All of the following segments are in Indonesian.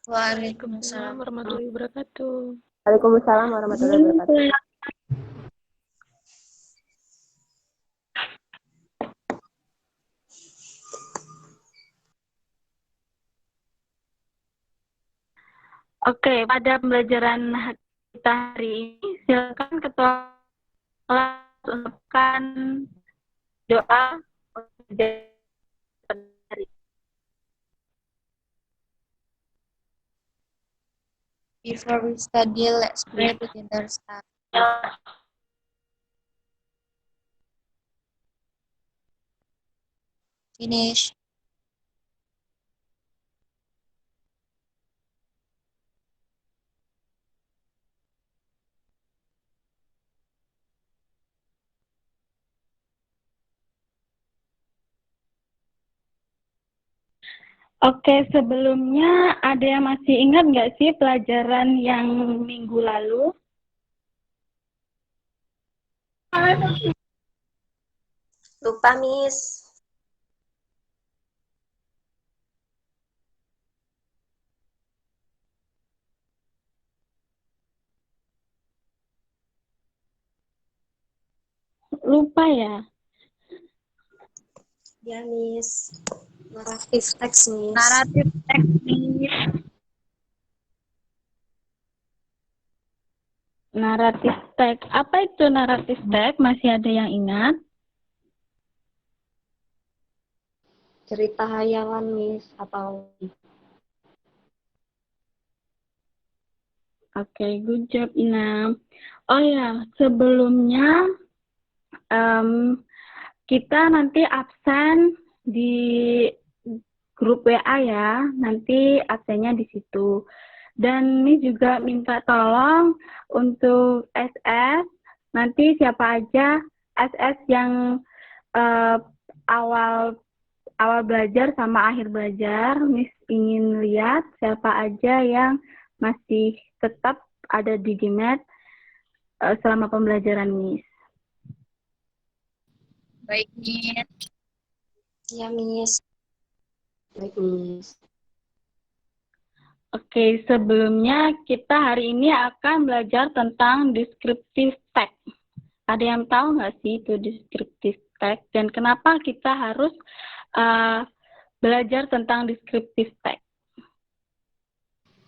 Waalaikumsalam warahmatullahi wabarakatuh. Waalaikumsalam warahmatullahi wabarakatuh. Oke, pada pembelajaran kita hari ini, silakan ketua kelas untukkan doa hari. Before we study, let's pray together. Start. Finish. Oke, sebelumnya ada yang masih ingat nggak sih pelajaran yang minggu lalu? Lupa, Miss. Lupa ya? Ya, Miss. Naratif teks, Miss. Naratif teks, Miss. Naratif teks. Apa itu naratif teks? Masih ada yang ingat? Cerita hayalan, Miss, atau Oke, good job, Ina. Oh ya, sebelumnya kita nanti absen di grup WA ya, nanti absennya di situ. Dan ini juga minta tolong untuk SS, nanti siapa aja SS yang awal belajar sama akhir belajar, Miss ingin lihat siapa aja yang masih tetap ada di GMAT selama pembelajaran Miss. Baik, Miss. ya, Miss. Baik, Miss. Oke, sebelumnya kita hari ini akan belajar tentang descriptive text. Ada yang tahu nggak sih itu descriptive text dan kenapa kita harus belajar tentang descriptive text?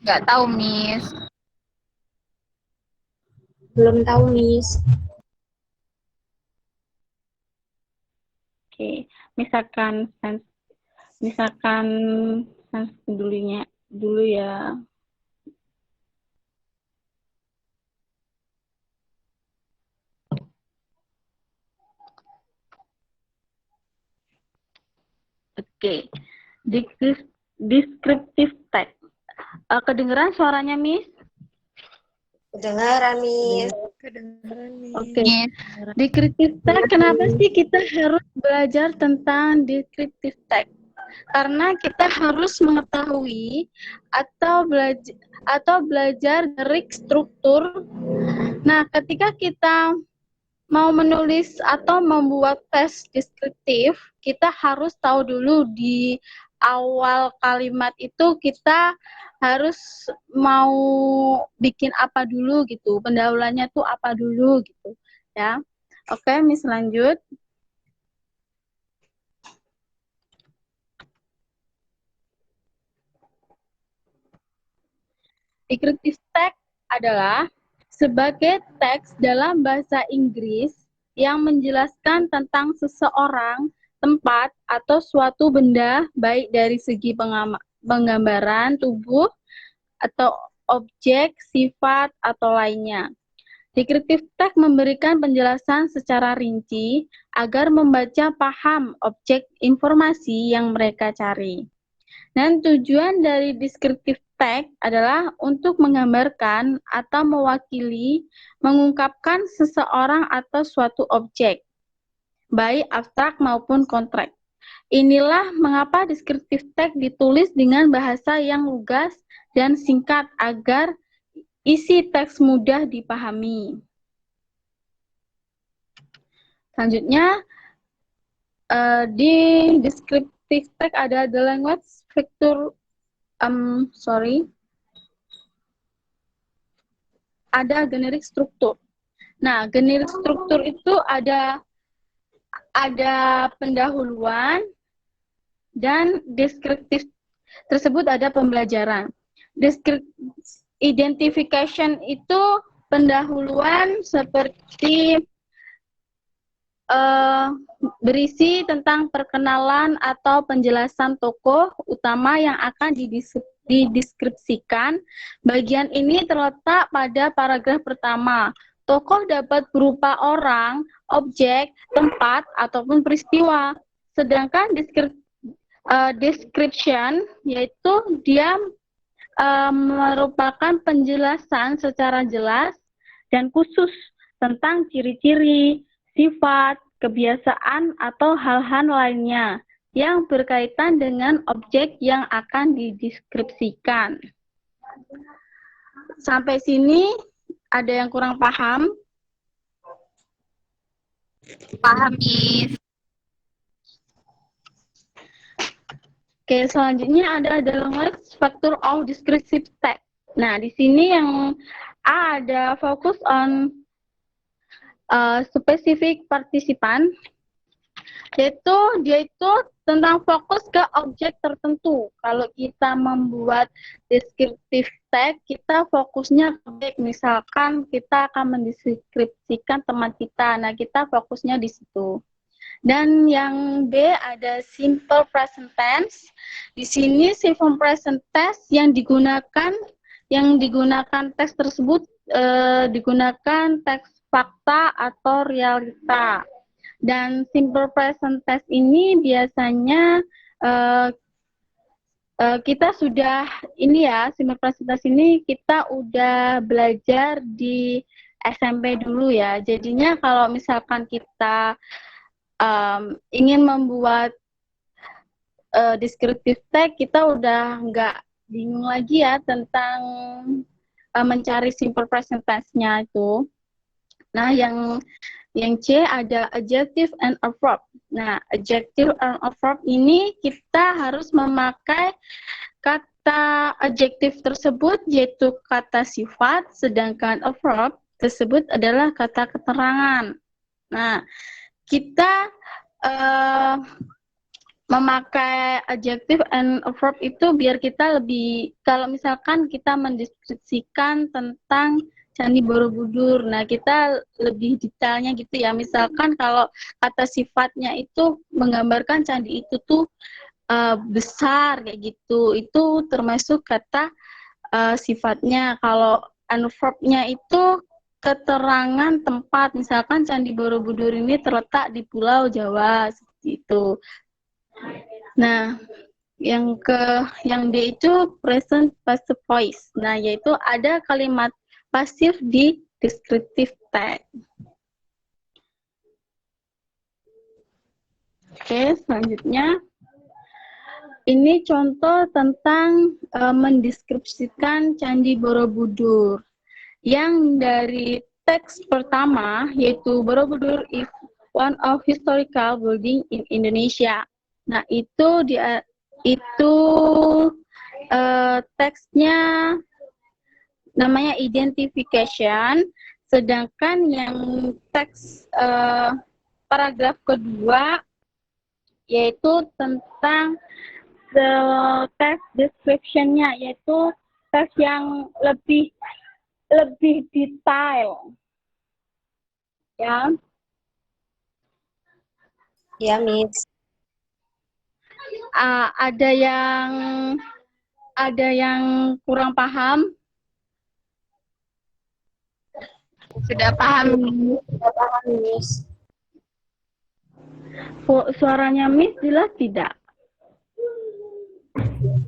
Nggak tahu, Miss. Belum tahu, Miss. Oke, misalkan dulu ya. Oke, descriptive text. Kedengeran suaranya, Miss? Kedengaran, Miss. Kedengaran, Miss. Oke. Descriptive text, kenapa sih kita harus belajar tentang descriptive text? Karena kita harus mengetahui atau belajar dari struktur. Nah, ketika kita mau menulis atau membuat teks deskriptif, kita harus tahu dulu di awal kalimat itu kita harus mau bikin apa dulu gitu, pendahuluannya tuh apa dulu gitu ya. Oke, Miss lanjut. Descriptive text adalah sebagai teks dalam bahasa Inggris yang menjelaskan tentang seseorang, tempat, atau suatu benda, baik dari segi penggambaran tubuh, atau objek, sifat, atau lainnya. Descriptive text memberikan penjelasan secara rinci agar membaca paham objek informasi yang mereka cari. Dan tujuan dari descriptive text adalah untuk menggambarkan atau mewakili, mengungkapkan seseorang atau suatu objek, baik abstrak maupun konkret. Inilah mengapa descriptive text ditulis dengan bahasa yang lugas dan singkat agar isi teks mudah dipahami. Selanjutnya, di descriptive text ada the language factor, ada generik struktur. Nah, generik struktur itu ada pendahuluan dan deskriptif tersebut ada pembelajaran. Identification itu pendahuluan seperti berisi tentang perkenalan atau penjelasan tokoh utama yang akan dideskripsikan. Bagian ini terletak pada paragraf pertama. Tokoh dapat berupa orang, objek, tempat, ataupun peristiwa. Sedangkan description yaitu dia merupakan penjelasan secara jelas dan khusus tentang ciri-ciri, sifat, kebiasaan, atau hal-hal lainnya yang berkaitan dengan objek yang akan dideskripsikan. Sampai sini ada yang kurang paham? Paham, Miss. Oke, selanjutnya ada language factor of descriptive text. Nah, di sini yang A ada focus on specific participant, yaitu dia itu tentang fokus ke objek tertentu. Kalau kita membuat descriptive text, kita fokusnya ke objek. Misalkan kita akan mendeskripsikan teman kita, nah kita fokusnya di situ. Dan yang B ada simple present tense. Di sini simple present tense yang digunakan teks tersebut digunakan teks fakta atau realita. Dan simple present tense ini biasanya kita sudah simple present tense ini kita udah belajar di SMP dulu ya. Jadinya kalau misalkan kita ingin membuat descriptive text, kita udah nggak bingung lagi ya tentang mencari simple present tense-nya itu. Nah, yang C ada adjective and a verb. Nah, adjective and a verb ini kita harus memakai kata adjective tersebut yaitu kata sifat, sedangkan a verb tersebut adalah kata keterangan. Nah, kita memakai adjective and a verb itu biar kita lebih, kalau misalkan kita mendeskripsikan tentang Candi Borobudur, nah kita lebih detailnya gitu ya. Misalkan kalau kata sifatnya itu menggambarkan candi itu tuh besar kayak gitu, itu termasuk kata sifatnya. Kalau adverbnya itu keterangan tempat, misalkan Candi Borobudur ini terletak di Pulau Jawa, seperti itu. Nah, yang D itu present passive voice. Nah, yaitu ada kalimat pasif di descriptive text. Oke, selanjutnya ini contoh tentang mendeskripsikan Candi Borobudur. Yang dari teks pertama yaitu Borobudur is one of historical building in Indonesia. Nah, teksnya namanya identification, sedangkan yang teks paragraf kedua yaitu tentang the text description-nya, yaitu teks yang lebih detail, ya. Ya, Miss. Ada yang kurang paham? Sudah paham. Miss. Suaranya Miss jelas tidak?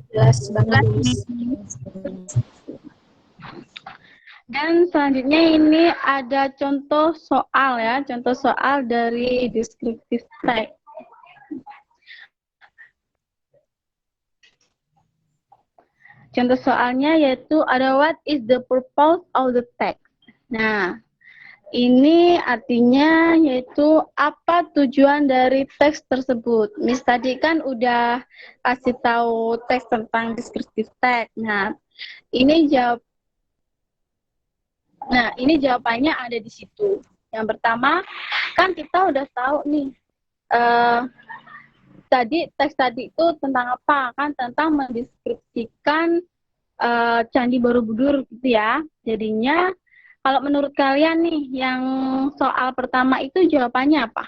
Jelas banget, Miss. Dan selanjutnya ini ada contoh soal ya, contoh soal dari descriptive text. Contoh soalnya yaitu ada what is the purpose of the text. Nah, ini artinya yaitu apa tujuan dari teks tersebut. Miss tadi kan udah kasih tahu teks tentang descriptive text. Nah, ini Nah, ini jawabannya ada di situ. Yang pertama, kan kita udah tahu nih, teks tadi itu tentang apa? Kan tentang mendeskripsikan Candi Borobudur gitu ya. Jadinya, kalau menurut kalian nih, yang soal pertama itu jawabannya apa?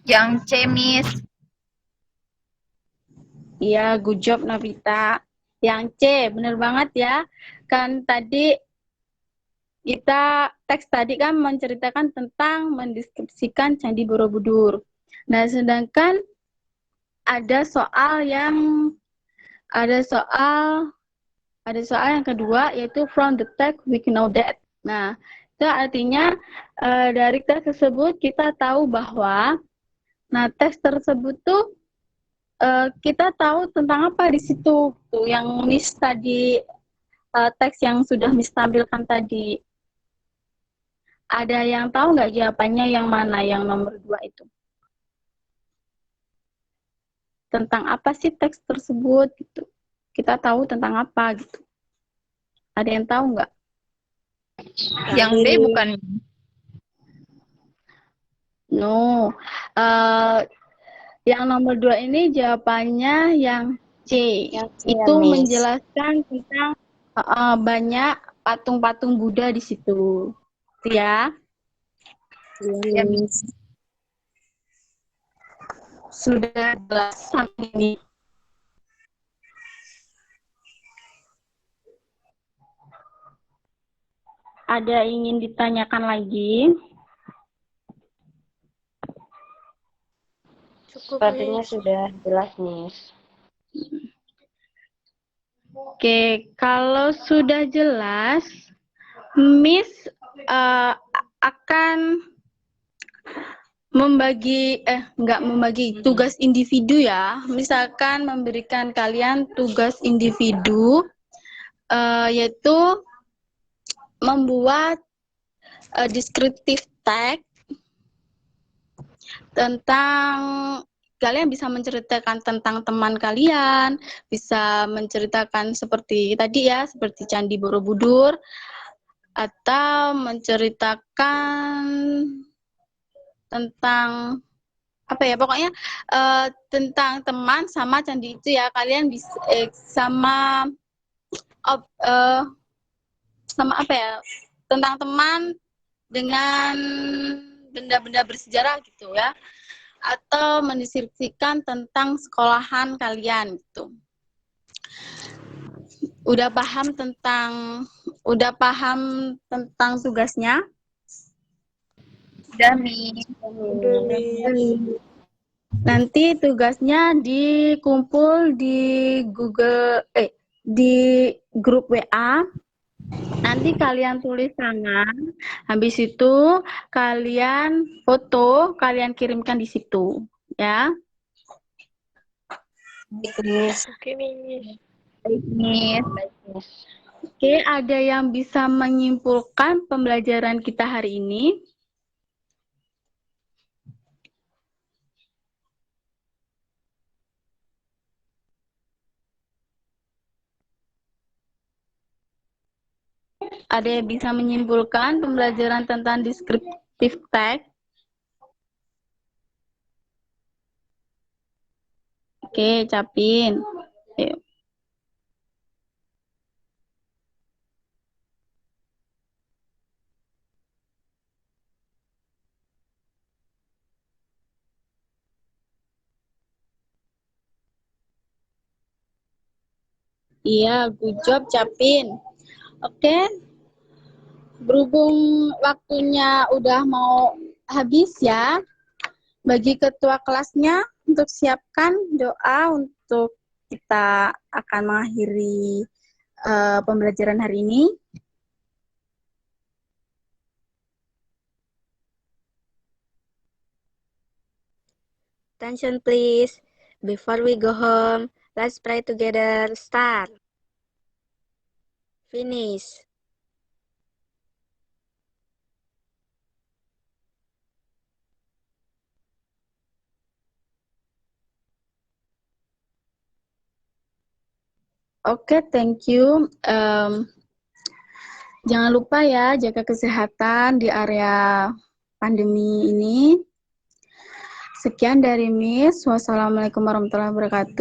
Yang C, Miss. Iya, good job Navita. Yang C, bener banget ya. Kan tadi teks tadi kan menceritakan tentang mendeskripsikan Candi Borobudur. Nah, sedangkan ada soal yang ada soal yang kedua, yaitu from the text we know that. Nah, itu artinya dari teks tersebut kita tahu bahwa teks tersebut tuh kita tahu tentang apa di situ. Tuh yang Miss tadi, teks yang sudah Miss tampilkan tadi. Ada yang tahu nggak jawabannya yang mana, yang nomor 2 itu? Tentang apa sih teks tersebut gitu? Kita tahu tentang apa gitu. Ada yang tahu nggak? Yang D bukan. No. Yang nomor 2 ini jawabannya yang C. Yang C ya, Itu Miss. menjelaskan tentang banyak patung-patung Buddha di situ. Itu ya. Iya, Miss. Sudah jelas sampai ini. Ada ingin ditanyakan lagi? Sepertinya sudah jelas, Miss. Oke, kalau sudah jelas, Miss akan nggak membagi tugas individu ya. Misalkan memberikan kalian tugas individu, yaitu membuat descriptive text tentang, kalian bisa menceritakan tentang teman kalian, bisa menceritakan seperti tadi ya, seperti Candi Borobudur, atau menceritakan tentang apa ya, pokoknya tentang teman sama candi itu ya. Kalian bisa sama apa ya, tentang teman dengan benda-benda bersejarah gitu ya, atau mendeskripsikan tentang sekolahan kalian gitu. Udah paham tentang tugasnya? Udah, Miss. Nanti tugasnya dikumpul di di grup WA. Nanti kalian tulis tangan, habis itu kalian foto, kalian kirimkan di situ, ya. Miss. Baik, Miss. Oke, ada yang bisa menyimpulkan pembelajaran kita hari ini? Ada yang bisa menyimpulkan pembelajaran tentang descriptive text? Oke, Capin. Yuk. Iya, good job, Capin. Oke, berhubung waktunya udah mau habis ya, bagi ketua kelasnya untuk siapkan doa untuk kita akan mengakhiri pembelajaran hari ini. Attention please. Before we go home, let's pray together. Start. Finish. Oke, thank you. Jangan lupa ya jaga kesehatan di area pandemi ini. Sekian dari Miss. Wassalamualaikum warahmatullahi wabarakatuh.